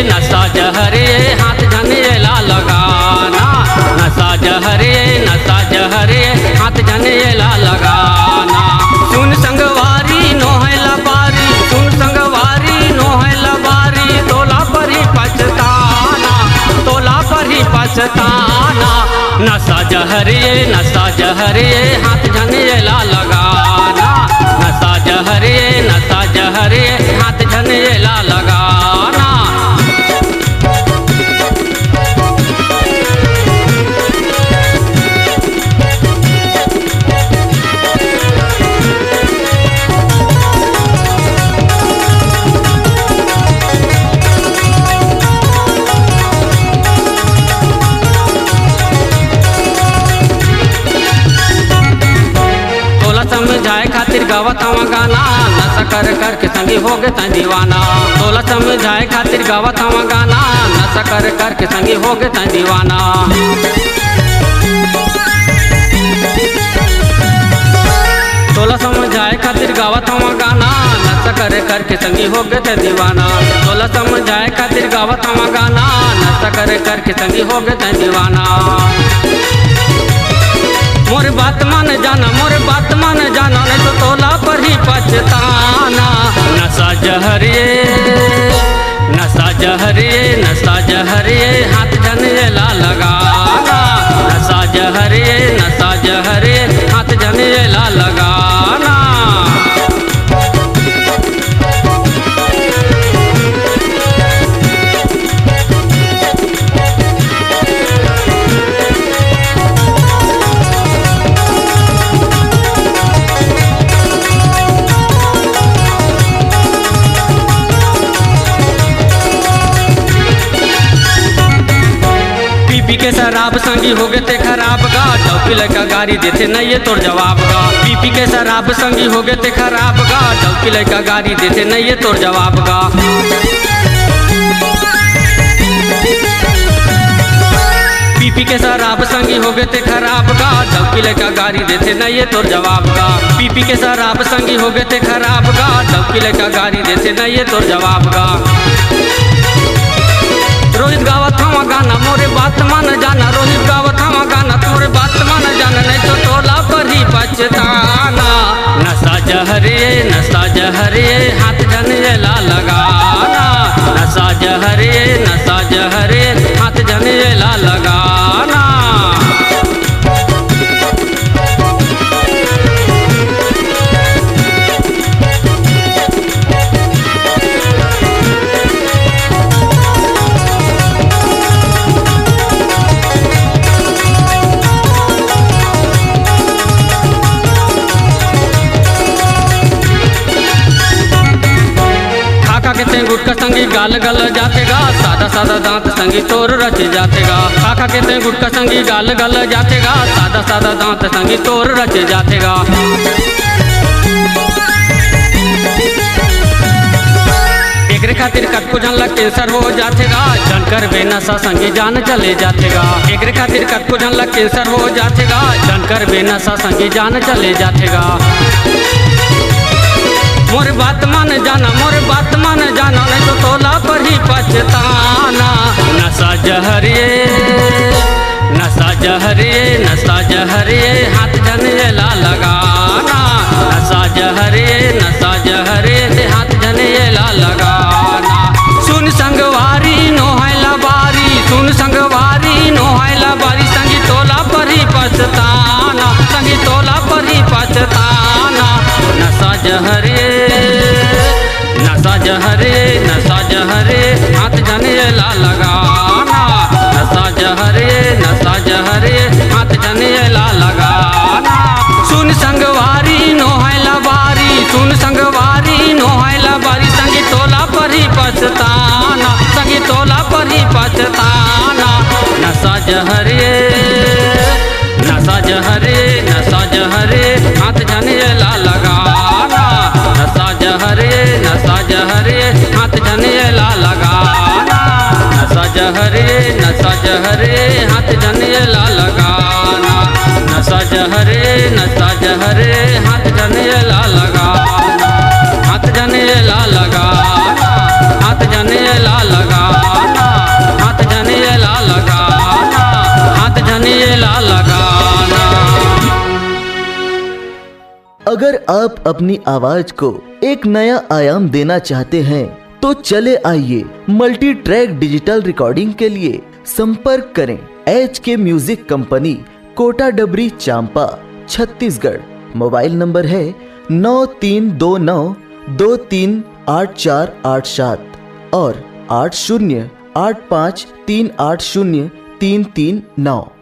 नशा जहरे हाथ झनेला लगाना। नशा जहरे हाथ झनेला लगाना। सुन संगवारी नोहला बारी, सुन संगवारी नोहला बारी, तोला पर ही पछताना, तोला पर ही पछताना। नशा जहरे हाथ झनेला लगाना। नशा जहरे हाथ झनेला लगाना। समझाए खातिर गावत हवा गाना, नशा कर कर के संगी हो गए तै दीवाना। तोला समझाए खातिर गावत हवा गाना, नशा कर कर के संगी हो गए तै दीवाना। तोला समझाए खातिर गावत हवा गाना, नशा कर कर के संगी हो गए तै दीवाना। तोला समझाए खातिर गावत हवा गाना, नशा कर कर के संगी हो गए तै दीवाना। मोर बात मान जाना, मोर बात मान जाना, नहीं तो तोला पर ही पछताना। नशा जहरे हाथ झनेला लगाना। नशा जहरे हाथ झनेला लगाना। पी के शराब संगी हो गए थे खराब गा, डौकी लड़का गाड़ी देते नहीं ये तोर जवाब गा। पी के शराब संगी हो गए थे खराब गा, डौकी लड़का गाड़ी देते नहीं ये तोर जवाब गा। पी के शराब संगी हो गए थे खराब गा, डौकी लड़का गाड़ी देते नहीं ये तोर जवाब गा। पी के शराब संगी हो गए थे खराब गा, डौकी लड़का गाड़ी देते नहीं ये तोर जवाब गा। रोहित गावत हवा गाना, मोरे बात मान जाना। रोहित गावत हवा गाना, तोरे बात मान जाना, नहीं तो तोला पर ही पछताना। नशा जहरे हाथ झनेला लगाना। नशा जहरे हाथ झनेला लगाना। गुटका संगी गाल गल जातेगा, सादा सादा दांत संगी तोर रच जातेगा। खाखा के ते गुटका संगी गाल गल जातेगा, सादा सादा दांत संगी तोर रच जातेगा। एकरे खातिर कटको जनला कैंसर हो जातेगा, जानकर बेनशा संगी जान चले जातेगा। एकरे खातिर कटको जनला कैंसर हो जातेगा, जानकर बेनशा संगी जान चले जातेगा। मोर बात मान जाना, मोर बात मान जाना, नहीं तो तोला पर ही पछताना। नशा जहरे हाथ झनेला लगाना। नशा जहरे हाथ झनेला लगाना। सुन संगवारी नोहला बारी, सुन संगवारी नोहला बारी, संगी तोला पर ही पछताना, संगी तोला पर ही पछताना। नशा जहरे हाथ झनेला लगाना। नशा जहरे हाथ झनेला लगाना। सुन संगवारी नोहला बारी, सुन संगवारी नोहला बारी, संगी तोला पर ही पछताना, संगी तोला पर ही पछताना। नशा जहरे हाथ झनेला लगाना। नशा जहरे हाथ झनेला लगाना। नशा जहरे हाथ झनेला लगाना। नशा जहरे हाथ झनेला लगाना। हाथ झनेला लगाना। हाथ झनेला लगाना। अगर आप अपनी आवाज को एक नया आयाम देना चाहते हैं तो चले आइए मल्टी ट्रैक डिजिटल रिकॉर्डिंग के लिए संपर्क करें HK म्यूजिक कंपनी, कोटा डबरी, चांपा, छत्तीसगढ़। मोबाइल नंबर है 9329238487 और 8085380339।